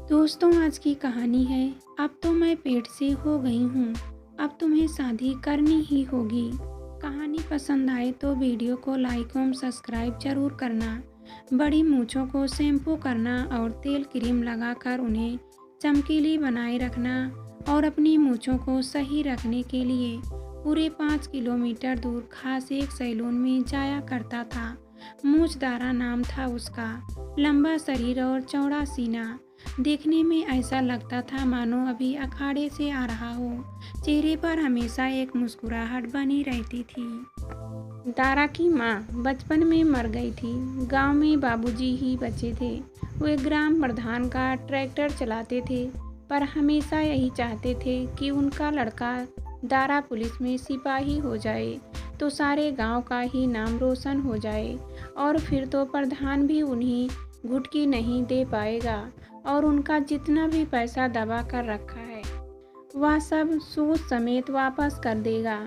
दोस्तों, आज की कहानी है। अब तो मैं पेट से हो गई हूँ। अब तुम्हें शादी करनी ही होगी। कहानी पसंद आए तो वीडियो को लाइक एवं सब्सक्राइब जरूर करना। बड़ी मूंछों को शैम्पू करना और तेल क्रीम लगाकर उन्हें चमकीली बनाए रखना और अपनी मूंछों को सही रखने के लिए पूरे 5 किलोमीटर दूर खास एक सैलून में जाया करता था। मूंछदारा नाम था उसका। लंबा शरीर और चौड़ा सीना। देखने में ऐसा लगता था मानो अभी अखाड़े से आ रहा हो। चेहरे पर हमेशा एक मुस्कुराहट बनी रहती थी। दारा की माँ बचपन में मर गई थी। गांव में बाबूजी ही बचे थे। वे ग्राम प्रधान का ट्रैक्टर चलाते थे, पर हमेशा यही चाहते थे कि उनका लड़का दारा पुलिस में सिपाही हो जाए तो सारे गांव का ही नाम रोशन हो जाए, और फिर तो प्रधान भी उन्हें घुटकी नहीं दे पाएगा और उनका जितना भी पैसा दबा कर रखा है वह सब सूद समेत वापस कर देगा।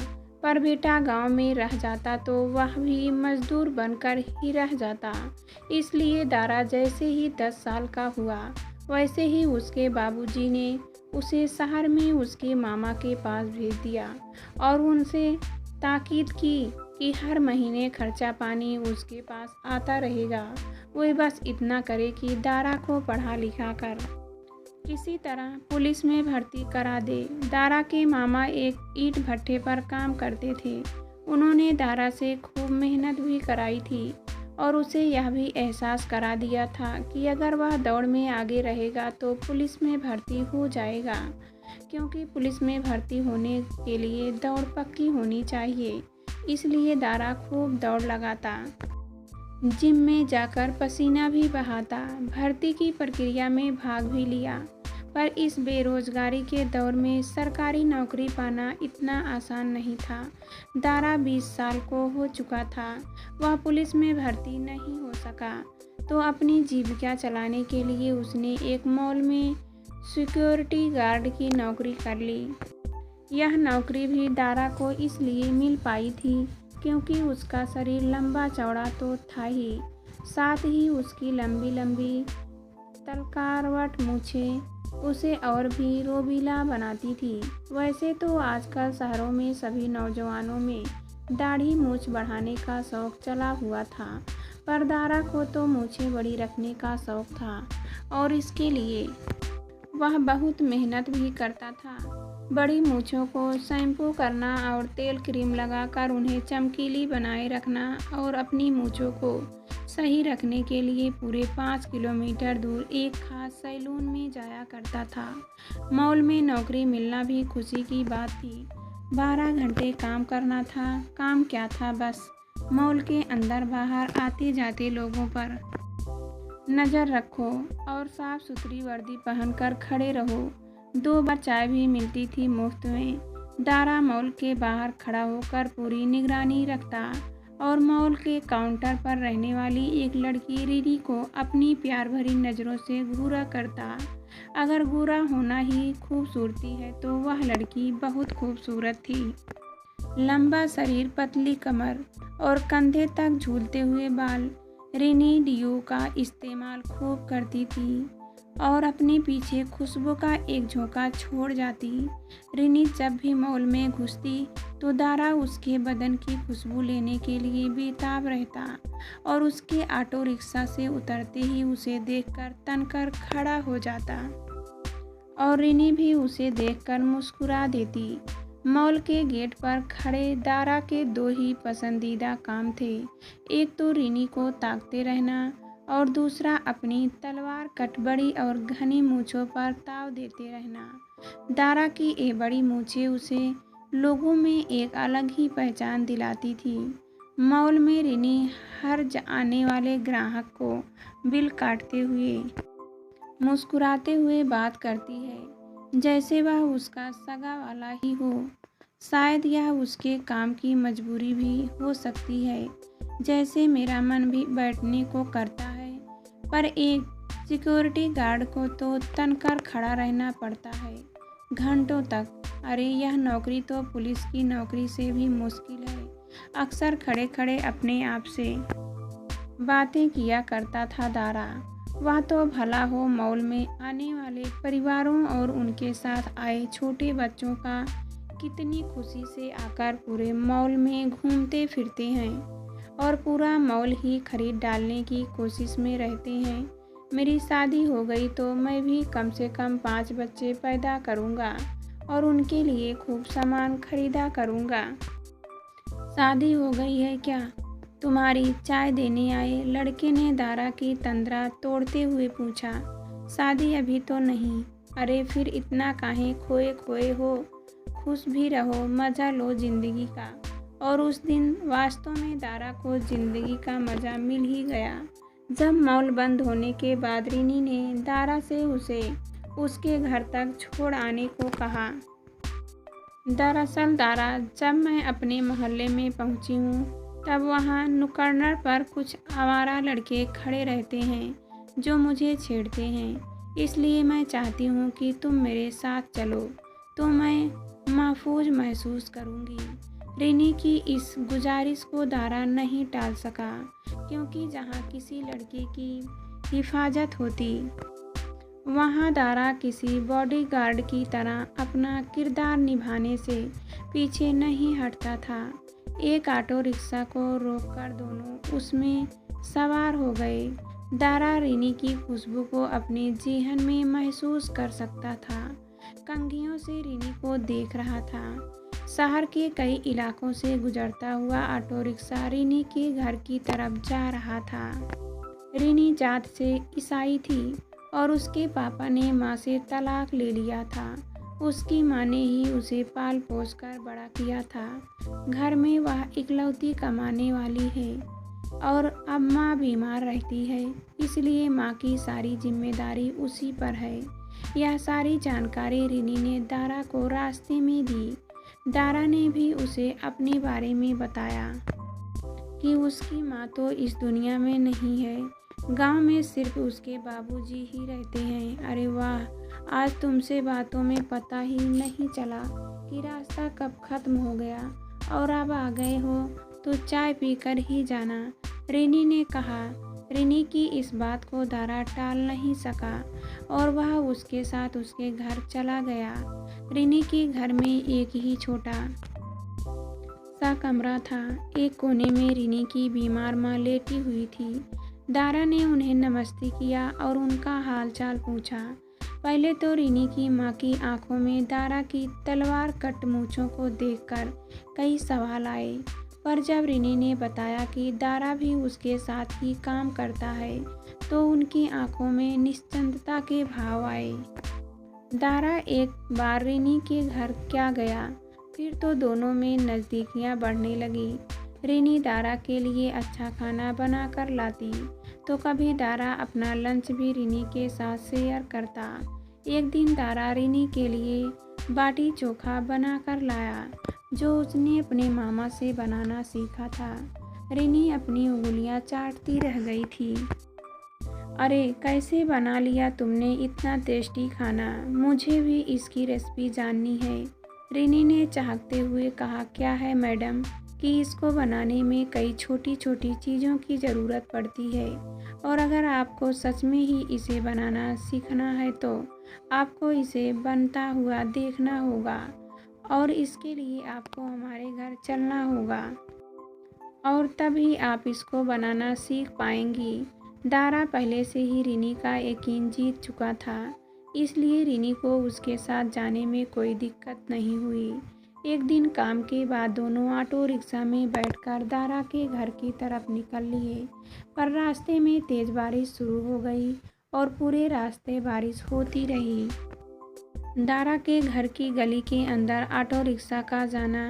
पर बेटा गांव में रह जाता तो वह भी मजदूर बनकर ही रह जाता। इसलिए दारा जैसे ही 10 साल का हुआ, वैसे ही उसके बाबूजी ने उसे शहर में उसके मामा के पास भेज दिया और उनसे ताकीद की कि हर महीने खर्चा पानी उसके पास आता रहेगा। वो बस इतना करे कि दारा को पढ़ा लिखा कर किसी तरह पुलिस में भर्ती करा दे। दारा के मामा एक ईंट भट्ठे पर काम करते थे। उन्होंने दारा से खूब मेहनत भी कराई थी और उसे यह भी एहसास करा दिया था कि अगर वह दौड़ में आगे रहेगा तो पुलिस में भर्ती हो जाएगा, क्योंकि पुलिस में भर्ती होने के लिए दौड़ पक्की होनी चाहिए। इसलिए दारा खूब दौड़ लगाता, जिम में जाकर पसीना भी बहाता, भर्ती की प्रक्रिया में भाग भी लिया। पर इस बेरोजगारी के दौर में सरकारी नौकरी पाना इतना आसान नहीं था। दारा 20 साल को हो चुका था। वह पुलिस में भर्ती नहीं हो सका तो अपनी जीविका चलाने के लिए उसने एक मॉल में सिक्योरिटी गार्ड की नौकरी कर ली। यह नौकरी भी दारा को इसलिए मिल पाई थी क्योंकि उसका शरीर लंबा चौड़ा तो था ही, साथ ही उसकी लंबी लंबी तलकारवट मूछें उसे और भी रोबीला बनाती थी। वैसे तो आजकल शहरों में सभी नौजवानों में दाढ़ी मूछ बढ़ाने का शौक चला हुआ था, पर दारा को तो मूछें बड़ी रखने का शौक था और इसके लिए वह बहुत मेहनत भी करता था। बड़ी मूंछों को शैम्पू करना और तेल क्रीम लगाकर उन्हें चमकीली बनाए रखना और अपनी मूंछों को सही रखने के लिए पूरे 5 किलोमीटर दूर एक खास सैलून में जाया करता था। मॉल में नौकरी मिलना भी खुशी की बात थी। 12 घंटे काम करना था। काम क्या था, बस मॉल के अंदर बाहर आते जाते लोगों पर नज़र रखो और साफ सुथरी वर्दी पहनकर खड़े रहो। 2 बार चाय भी मिलती थी मुफ्त में। दारा मॉल के बाहर खड़ा होकर पूरी निगरानी रखता और मॉल के काउंटर पर रहने वाली एक लड़की रिनी को अपनी प्यार भरी नज़रों से घूरा करता। अगर घूरा होना ही खूबसूरती है तो वह लड़की बहुत खूबसूरत थी। लंबा शरीर, पतली कमर और कंधे तक झूलते हुए बाल। रिनी डियो का इस्तेमाल खूब करती थी और अपने पीछे खुशबू का एक झोंका छोड़ जाती। रिनी जब भी मॉल में घुसती तो दारा उसके बदन की खुशबू लेने के लिए बेताब रहता और उसके ऑटो रिक्शा से उतरते ही उसे देखकर तनकर खड़ा हो जाता और रिनी भी उसे देखकर मुस्कुरा देती। मॉल के गेट पर खड़े दारा के 2 ही पसंदीदा काम थे। एक तो रिनी को ताकते रहना और दूसरा अपनी तलवार कट बड़ी और घनी मूंछों पर ताव देते रहना। दारा की ये बड़ी मूंछें उसे लोगों में एक अलग ही पहचान दिलाती थी। मॉल में रिनी हर आने वाले ग्राहक को बिल काटते हुए मुस्कुराते हुए बात करती है जैसे वह उसका सगा वाला ही हो। शायद यह उसके काम की मजबूरी भी हो सकती है, जैसे मेरा मन भी बैठने को करता है, पर एक सिक्योरिटी गार्ड को तो तनकर खड़ा रहना पड़ता है घंटों तक। अरे यह नौकरी तो पुलिस की नौकरी से भी मुश्किल है। अक्सर खड़े खड़े अपने आप से बातें किया करता था दारा। वह तो भला हो मॉल में आने वाले परिवारों और उनके साथ आए छोटे बच्चों का कितनी खुशी से आकर पूरे मॉल में घूमते फिरते हैं और पूरा मॉल ही खरीद डालने की कोशिश में रहते हैं। मेरी शादी हो गई तो मैं भी कम से कम 5 बच्चे पैदा करूँगा और उनके लिए खूब सामान खरीदा करूँगा। शादी हो गई है क्या? तुम्हारी चाय देने आए लड़के ने दारा की तंद्रा तोड़ते हुए पूछा। शादी अभी तो नहीं। अरे फिर इतना काहे खोए खोए हो? खुश भी रहो, मज़ा लो जिंदगी का। और उस दिन वास्तव में दारा को जिंदगी का मज़ा मिल ही गया। जब मॉल बंद होने के बाद रिनी ने दारा से उसे उसके घर तक छोड़ आने को कहा। दरअसल दारा, जब मैं अपने मोहल्ले में पहुंची हूँ तब वहाँ नुक्कड़ पर कुछ आवारा लड़के खड़े रहते हैं जो मुझे छेड़ते हैं। इसलिए मैं चाहती हूँ कि तुम मेरे साथ चलो तो मैं महफूज महसूस करूँगी। रिनी की इस गुजारिश को दारा नहीं टाल सका, क्योंकि जहाँ किसी लड़के की हिफाजत होती वहाँ दारा किसी बॉडीगार्ड की तरह अपना किरदार निभाने से पीछे नहीं हटता था। एक ऑटो रिक्शा को रोककर दोनों उसमें सवार हो गए। दारा रिनी की खुशबू को अपने जेहन में महसूस कर सकता था। कंघियों से रिनी को देख रहा था। शहर के कई इलाकों से गुजरता हुआ ऑटो रिक्शा रिनी के घर की तरफ जा रहा था। रिनी जात से ईसाई थी और उसके पापा ने माँ से तलाक ले लिया था। उसकी माँ ने ही उसे पाल पोस कर बड़ा किया था। घर में वह इकलौती कमाने वाली है और अब माँ बीमार रहती है, इसलिए माँ की सारी जिम्मेदारी उसी पर है। यह सारी जानकारी रिनी ने दारा को रास्ते में दी। दारा ने भी उसे अपने बारे में बताया कि उसकी माँ तो इस दुनिया में नहीं है, गांव में सिर्फ उसके बाबूजी ही रहते हैं। अरे वाह, आज तुमसे बातों में पता ही नहीं चला कि रास्ता कब खत्म हो गया और अब आ गए हो तो चाय पीकर ही जाना, रिनी ने कहा। रिनी की इस बात को दारा टाल नहीं सका और वह उसके साथ उसके घर चला गया। रिनी के घर में एक ही छोटा सा कमरा था। एक कोने में रिनी की बीमार माँ लेटी हुई थी। दारा ने उन्हें नमस्ते किया और उनका हालचाल पूछा। पहले तो रिनी की माँ की आंखों में दारा की तलवार कट मूंछों को देखकर कई सवाल आए, पर जब रिनी ने बताया कि दारा भी उसके साथ ही काम करता है तो उनकी आंखों में निश्चिंतता के भाव आए। दारा एक बार रिनी के घर क्या गया, फिर तो दोनों में नज़दीकियाँ बढ़ने लगी। रिनी दारा के लिए अच्छा खाना बना कर लाती तो कभी दारा अपना लंच भी रिनी के साथ शेयर करता। एक दिन दारा रिनी के लिए बाटी चोखा बना कर लाया जो उसने अपने मामा से बनाना सीखा था। रिनी अपनी उंगलियां चाटती रह गई थी। अरे कैसे बना लिया तुमने इतना टेस्टी खाना, मुझे भी इसकी रेसिपी जाननी है, रिनी ने चाहते हुए कहा। क्या है मैडम कि इसको बनाने में कई छोटी छोटी चीज़ों की ज़रूरत पड़ती है और अगर आपको सच में ही इसे बनाना सीखना है तो आपको इसे बनता हुआ देखना होगा और इसके लिए आपको हमारे घर चलना होगा और तभी आप इसको बनाना सीख पाएंगी। दारा पहले से ही रिनी का यकीन जीत चुका था, इसलिए रिनी को उसके साथ जाने में कोई दिक्कत नहीं हुई। एक दिन काम के बाद दोनों ऑटो रिक्शा में बैठकर दारा के घर की तरफ निकल लिए, पर रास्ते में तेज बारिश शुरू हो गई और पूरे रास्ते बारिश होती रही। दारा के घर की गली के अंदर ऑटो रिक्शा का जाना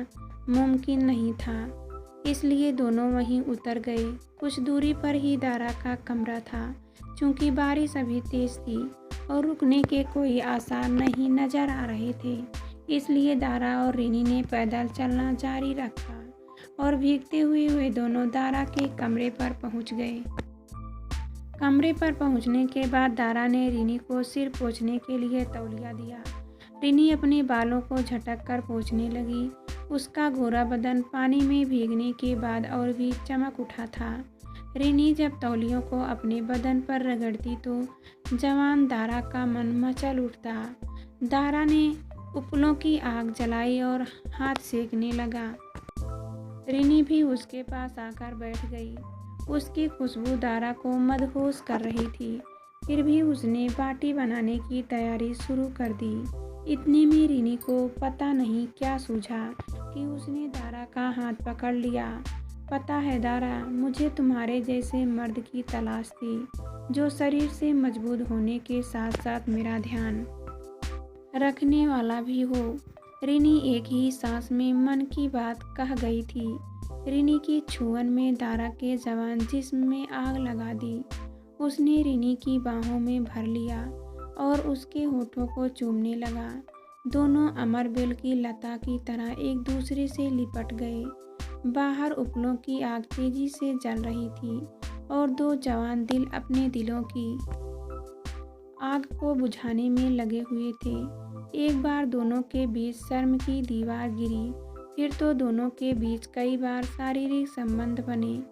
मुमकिन नहीं था, इसलिए दोनों वहीं उतर गए। कुछ दूरी पर ही दारा का कमरा था। चूँकि बारिश अभी तेज थी और रुकने के कोई आसार नहीं नजर आ रहे थे, इसलिए दारा और रिनी ने पैदल चलना जारी रखा और भीगते हुए वे दोनों दारा के कमरे पर पहुंच गए। कमरे पर पहुंचने के बाद दारा ने रिनी को सिर पोंछने के लिए तौलिया दिया। रिनी अपने बालों को झटक कर पोंछने लगी। उसका गोरा बदन पानी में भीगने के बाद और भी चमक उठा था। रिनी जब तौलियों को अपने बदन पर रगड़ती तो जवान दारा का मन मचल उठता। दारा ने उपलों की आग जलाई और हाथ सेकने लगा। रिनी भी उसके पास आकर बैठ गई। उसकी खुशबू दारा को मदहोश कर रही थी। फिर भी उसने बाटी बनाने की तैयारी शुरू कर दी। इतने में रिनी को पता नहीं क्या सूझा कि उसने दारा का हाथ पकड़ लिया। पता है दारा, मुझे तुम्हारे जैसे मर्द की तलाश थी, जो शरीर से मजबूत होने के साथ साथ मेरा ध्यान रखने वाला भी हो। रिनी एक ही सांस में मन की बात कह गई थी। रिनी की छुअन में दारा के जवान जिस्म में आग लगा दी। उसने रिनी की बाहों में भर लिया और उसके होठों को चूमने लगा। दोनों अमरबेल की लता की तरह एक दूसरे से लिपट गए। बाहर उपलों की आग तेजी से जल रही थी और दो जवान दिल अपने दिलों की आग को बुझाने में लगे हुए थे। एक बार दोनों के बीच शर्म की दीवार गिरी, फिर तो दोनों के बीच कई बार शारीरिक संबंध बने,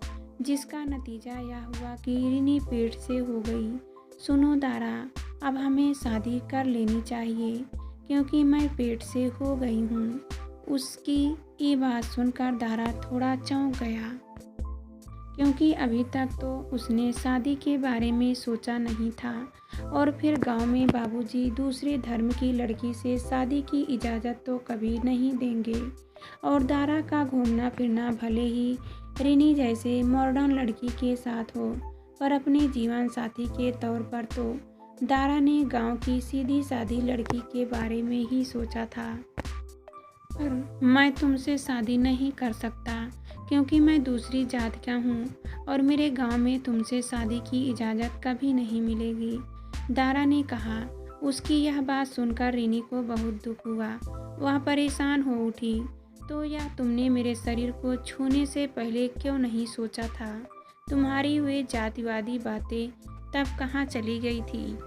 जिसका नतीजा यह हुआ कि रिनी पेट से हो गई। सुनो दारा, अब हमें शादी कर लेनी चाहिए, क्योंकि मैं पेट से हो गई हूँ। उसकी ये बात सुनकर दारा थोड़ा चौंक गया, क्योंकि अभी तक तो उसने शादी के बारे में सोचा नहीं था। और फिर गांव में बाबूजी दूसरे धर्म की लड़की से शादी की इजाज़त तो कभी नहीं देंगे। और दारा का घूमना फिरना भले ही रिनी जैसे मॉडर्न लड़की के साथ हो, पर अपने जीवन साथी के तौर पर तो दारा ने गांव की सीधी सादी लड़की के बारे में ही सोचा था। पर मैं तुमसे शादी नहीं कर सकता, क्योंकि मैं दूसरी जात का हूँ और मेरे गांव में तुमसे शादी की इजाज़त कभी नहीं मिलेगी, दारा ने कहा। उसकी यह बात सुनकर रिनी को बहुत दुख हुआ। वह परेशान हो उठी। तो यह तुमने मेरे शरीर को छूने से पहले क्यों नहीं सोचा था? तुम्हारी वे जातिवादी बातें तब कहाँ चली गई थी,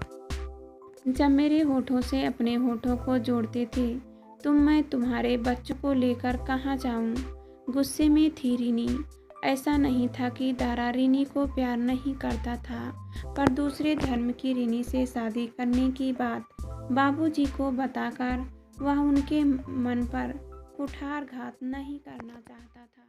जब मेरे होठों से अपने होठों को जोड़ते थे मैं तुम्हारे बच्चों को लेकर कहाँ जाऊँ? गुस्से में थी रिनी। ऐसा नहीं था कि दारा रिनी को प्यार नहीं करता था, पर दूसरे धर्म की रिनी से शादी करने की बात बाबूजी को बताकर वह उनके मन पर कुठारघात नहीं करना चाहता था।